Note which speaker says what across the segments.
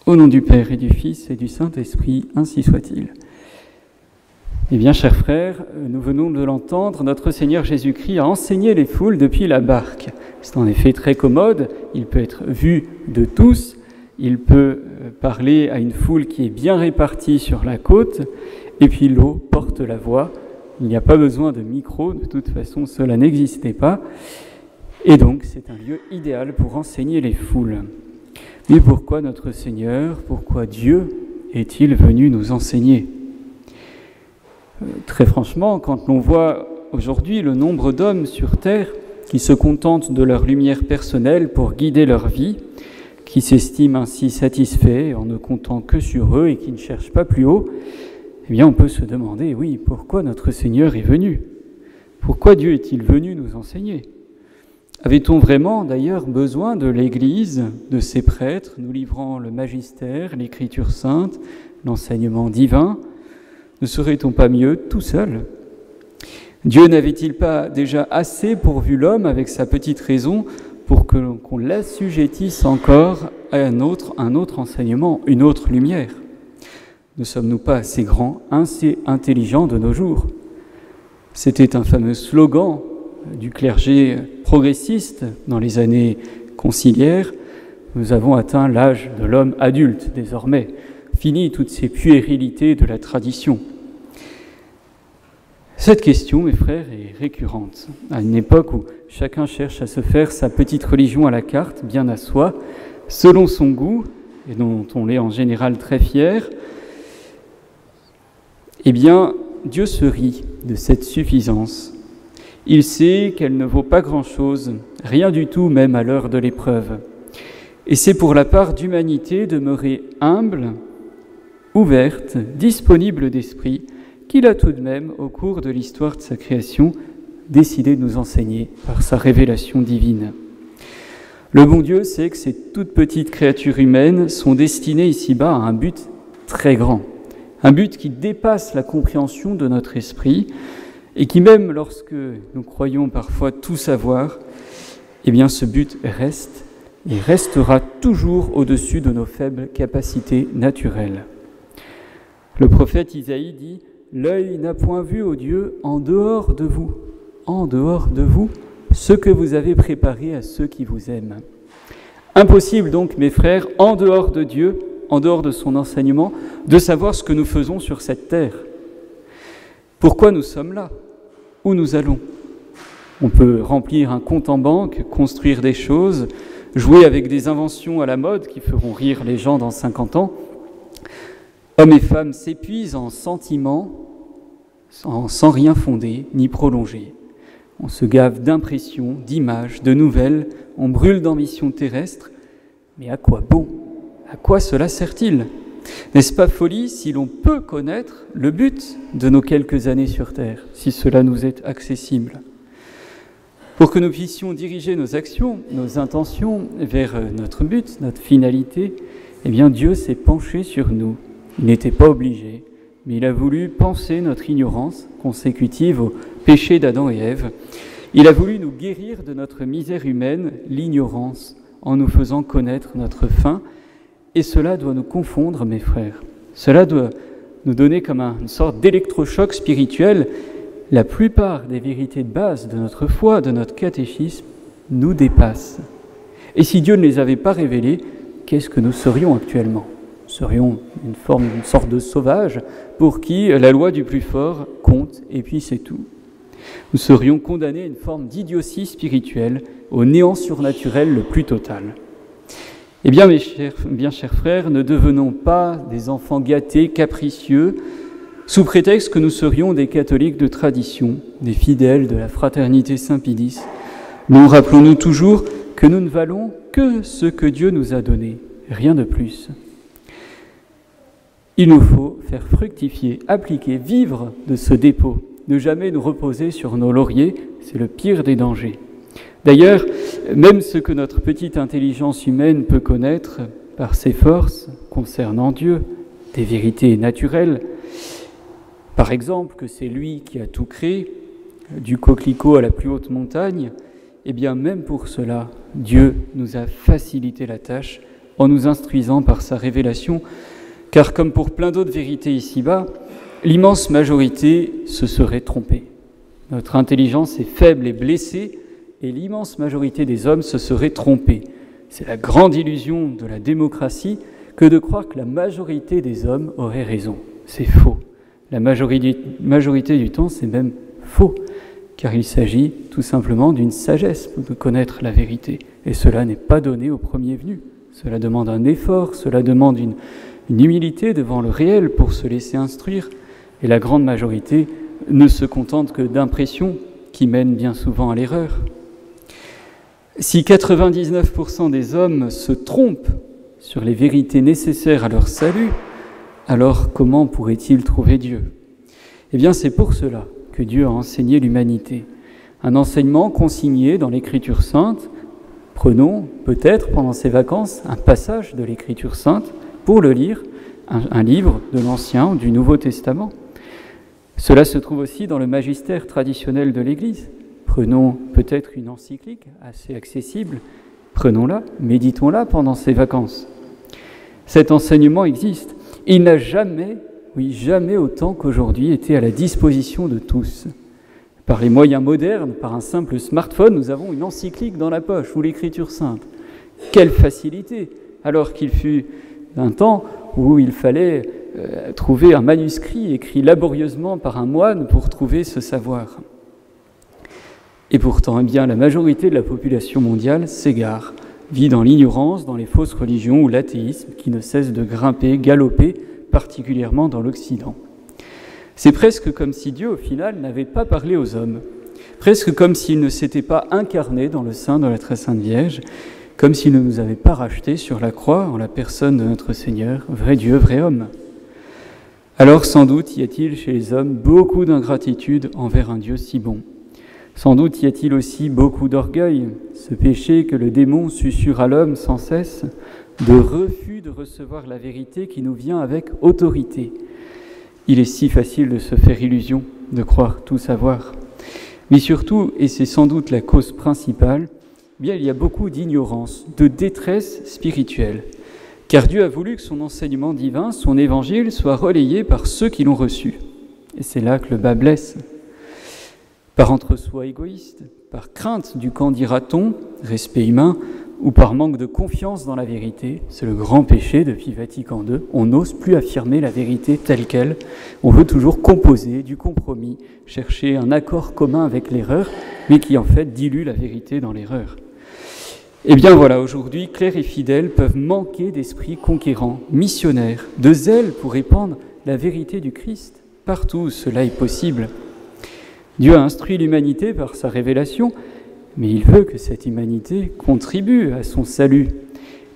Speaker 1: Au nom du Père et du Fils et du Saint-Esprit, ainsi soit-il. Eh bien, chers frères, nous venons de l'entendre, notre Seigneur Jésus-Christ a enseigné les foules depuis la barque. C'est en effet très commode, il peut être vu de tous, il peut parler à une foule qui est bien répartie sur la côte, et puis l'eau porte la voix. Il n'y a pas besoin de micro, de toute façon cela n'existait pas. Et donc c'est un lieu idéal pour enseigner les foules. Mais pourquoi notre Seigneur, pourquoi Dieu est-il venu nous enseigner ? Très franchement, quand l'on voit aujourd'hui le nombre d'hommes sur terre qui se contentent de leur lumière personnelle pour guider leur vie, qui s'estiment ainsi satisfaits en ne comptant que sur eux et qui ne cherchent pas plus haut, eh bien on peut se demander, oui, pourquoi notre Seigneur est venu ? Pourquoi Dieu est-il venu nous enseigner ? Avait-on vraiment d'ailleurs besoin de l'Église, de ses prêtres, nous livrant le magistère, l'Écriture sainte, l'enseignement divin ? Ne serait-on pas mieux tout seul ? Dieu n'avait-il pas déjà assez pourvu l'homme avec sa petite raison pour qu'on l'assujettisse encore à un autre enseignement, une autre lumière ? Ne sommes-nous pas assez grands, assez intelligents de nos jours ? C'était un fameux slogan du clergé progressiste dans les années conciliaires. Nous avons atteint l'âge de l'homme adulte désormais. Fini toutes ces puérilités de la tradition. Cette question, mes frères, est récurrente. À une époque où chacun cherche à se faire sa petite religion à la carte, bien à soi, selon son goût, et dont on est en général très fier, eh bien, Dieu se rit de cette suffisance. Il sait qu'elle ne vaut pas grand-chose, rien du tout même à l'heure de l'épreuve. Et c'est pour la part d'humanité demeurée humble, ouverte, disponible d'esprit, qu'il a tout de même, au cours de l'histoire de sa création, décidé de nous enseigner par sa révélation divine. Le bon Dieu sait que ces toutes petites créatures humaines sont destinées ici-bas à un but très grand, un but qui dépasse la compréhension de notre esprit et qui, même lorsque nous croyons parfois tout savoir, eh bien ce but reste et restera toujours au-dessus de nos faibles capacités naturelles. Le prophète Isaïe dit « L'œil n'a point vu, ô Dieu, en dehors de vous, ce que vous avez préparé à ceux qui vous aiment. » Impossible donc, mes frères, en dehors de Dieu, en dehors de son enseignement, de savoir ce que nous faisons sur cette terre. Pourquoi nous sommes là ? Où nous allons ? On peut remplir un compte en banque, construire des choses, jouer avec des inventions à la mode qui feront rire les gens dans 50 ans. Hommes et femmes s'épuisent en sentiments sans rien fonder ni prolonger. On se gave d'impressions, d'images, de nouvelles, on brûle d'ambitions terrestres. Mais à quoi bon ? À quoi cela sert-il ? N'est-ce pas folie si l'on peut connaître le but de nos quelques années sur Terre, si cela nous est accessible ? Pour que nous puissions diriger nos actions, nos intentions vers notre but, notre finalité, eh bien Dieu s'est penché sur nous. Il n'était pas obligé, mais il a voulu panser notre ignorance consécutive au péché d'Adam et Ève. Il a voulu nous guérir de notre misère humaine, l'ignorance, en nous faisant connaître notre fin. Et cela doit nous confondre, mes frères. Cela doit nous donner comme une sorte d'électrochoc spirituel. La plupart des vérités de base de notre foi, de notre catéchisme, nous dépassent. Et si Dieu ne les avait pas révélées, qu'est-ce que nous serions actuellement ? Nous serions une sorte de sauvage pour qui la loi du plus fort compte, et puis c'est tout. Nous serions condamnés à une forme d'idiotie spirituelle, au néant surnaturel le plus total. Eh bien, mes chers frères, ne devenons pas des enfants gâtés, capricieux, sous prétexte que nous serions des catholiques de tradition, des fidèles de la fraternité Saint-Pédis. Nous rappelons-nous toujours que nous ne valons que ce que Dieu nous a donné, rien de plus. Il nous faut faire fructifier, appliquer, vivre de ce dépôt, ne jamais nous reposer sur nos lauriers, c'est le pire des dangers. D'ailleurs, même ce que notre petite intelligence humaine peut connaître par ses forces concernant Dieu, des vérités naturelles, par exemple que c'est lui qui a tout créé, du coquelicot à la plus haute montagne, eh bien même pour cela, Dieu nous a facilité la tâche en nous instruisant par sa révélation, car comme pour plein d'autres vérités ici-bas, l'immense majorité se serait trompée. Notre intelligence est faible et blessée, et l'immense majorité des hommes se serait trompée. C'est la grande illusion de la démocratie que de croire que la majorité des hommes aurait raison. C'est faux. La majorité du temps, c'est même faux, car il s'agit tout simplement d'une sagesse de connaître la vérité. Et cela n'est pas donné au premier venu. Cela demande un effort, cela demande une humilité devant le réel pour se laisser instruire. Et la grande majorité ne se contente que d'impressions qui mènent bien souvent à l'erreur. Si 99% des hommes se trompent sur les vérités nécessaires à leur salut, alors comment pourraient-ils trouver Dieu ? Eh bien, c'est pour cela que Dieu a enseigné l'humanité. Un enseignement consigné dans l'Écriture sainte. Prenons peut-être pendant ces vacances un passage de l'Écriture sainte pour le lire, un livre de l'Ancien ou du Nouveau Testament. Cela se trouve aussi dans le magistère traditionnel de l'Église. Prenons peut-être une encyclique assez accessible, prenons-la, méditons-la pendant ces vacances. Cet enseignement existe. Il n'a jamais, jamais autant qu'aujourd'hui été à la disposition de tous. Par les moyens modernes, par un simple smartphone, nous avons une encyclique dans la poche ou l'Écriture sainte. Quelle facilité! Alors qu'il fut un temps où il fallait trouver un manuscrit écrit laborieusement par un moine pour trouver ce savoir. Et pourtant, eh bien, la majorité de la population mondiale s'égare, vit dans l'ignorance, dans les fausses religions ou l'athéisme qui ne cesse de grimper, galoper, particulièrement dans l'Occident. C'est presque comme si Dieu, au final, n'avait pas parlé aux hommes, presque comme s'il ne s'était pas incarné dans le sein de la Très Sainte Vierge, comme s'il ne nous avait pas rachetés sur la croix en la personne de notre Seigneur, vrai Dieu, vrai homme. Alors sans doute y a-t-il chez les hommes beaucoup d'ingratitude envers un Dieu si bon. Sans doute y a-t-il aussi beaucoup d'orgueil, ce péché que le démon susurre à l'homme sans cesse, de refus de recevoir la vérité qui nous vient avec autorité. Il est si facile de se faire illusion, de croire tout savoir. Mais surtout, et c'est sans doute la cause principale, bien il y a beaucoup d'ignorance, de détresse spirituelle. Car Dieu a voulu que son enseignement divin, son évangile, soit relayé par ceux qui l'ont reçu. Et c'est là que le bas blesse. Par entre-soi égoïste, par crainte du qu'en dira-t-on, respect humain, ou par manque de confiance dans la vérité, c'est le grand péché depuis Vatican II, on n'ose plus affirmer la vérité telle qu'elle, on veut toujours composer du compromis, chercher un accord commun avec l'erreur, mais qui en fait dilue la vérité dans l'erreur. Eh bien voilà, aujourd'hui, clercs et fidèles peuvent manquer d'esprit conquérant, missionnaire, de zèle pour répandre la vérité du Christ, partout où cela est possible. Dieu a instruit l'humanité par sa révélation, mais il veut que cette humanité contribue à son salut,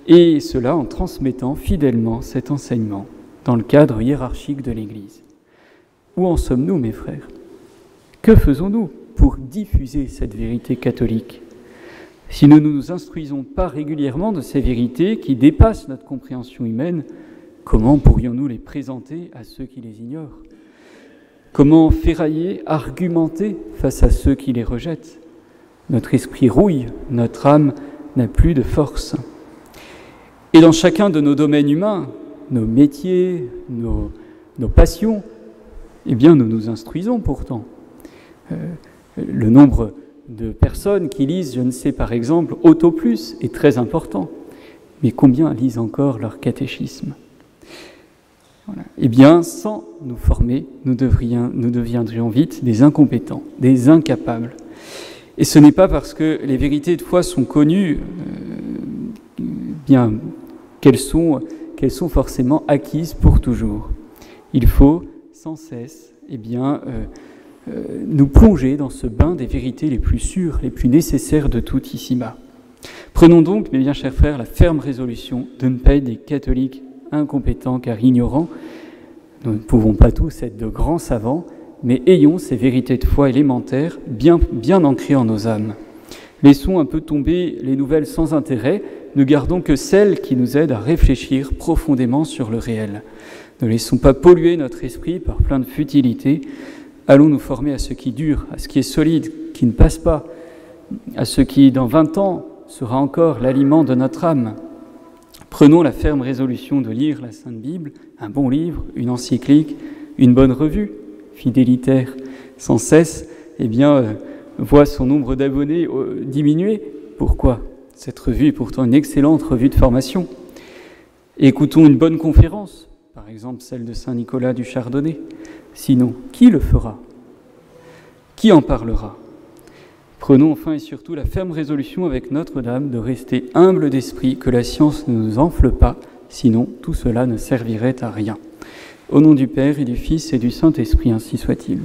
Speaker 1: et cela en transmettant fidèlement cet enseignement dans le cadre hiérarchique de l'Église. Où en sommes-nous, mes frères ? Que faisons-nous pour diffuser cette vérité catholique ? Si nous ne nous instruisons pas régulièrement de ces vérités qui dépassent notre compréhension humaine, comment pourrions-nous les présenter à ceux qui les ignorent ? Comment ferrailler, argumenter face à ceux qui les rejettent ? Notre esprit rouille, notre âme n'a plus de force. Et dans chacun de nos domaines humains, nos métiers, nos passions, eh bien nous nous instruisons pourtant. Le nombre de personnes qui lisent, je ne sais, par exemple, Auto Plus est très important. Mais combien lisent encore leur catéchisme ? Voilà. Eh bien, sans nous former, nous deviendrions vite des incompétents, des incapables. Et ce n'est pas parce que les vérités de foi sont connues, bien qu'elles sont forcément acquises pour toujours. Il faut sans cesse, nous plonger dans ce bain des vérités les plus sûres, les plus nécessaires de tout ici-bas. Prenons donc, mes bien chers frères, la ferme résolution de ne pas être des catholiques incompétents car ignorants. Nous ne pouvons pas tous être de grands savants, mais ayons ces vérités de foi élémentaires bien ancrées en nos âmes. Laissons un peu tomber les nouvelles sans intérêt, ne gardons que celles qui nous aident à réfléchir profondément sur le réel. Ne laissons pas polluer notre esprit par plein de futilités. Allons nous former à ce qui dure, à ce qui est solide, qui ne passe pas, à ce qui, dans 20 ans, sera encore l'aliment de notre âme. Prenons la ferme résolution de lire la Sainte Bible, un bon livre, une encyclique, une bonne revue, fidélitaire, sans cesse, voit son nombre d'abonnés diminuer. Pourquoi ? Cette revue est pourtant une excellente revue de formation. Écoutons une bonne conférence, par exemple celle de Saint Nicolas du Chardonnay. Sinon, qui le fera ? Qui en parlera ? Prenons enfin et surtout la ferme résolution avec Notre-Dame de rester humble d'esprit, que la science ne nous enfle pas, sinon tout cela ne servirait à rien. Au nom du Père et du Fils et du Saint-Esprit, ainsi soit-il.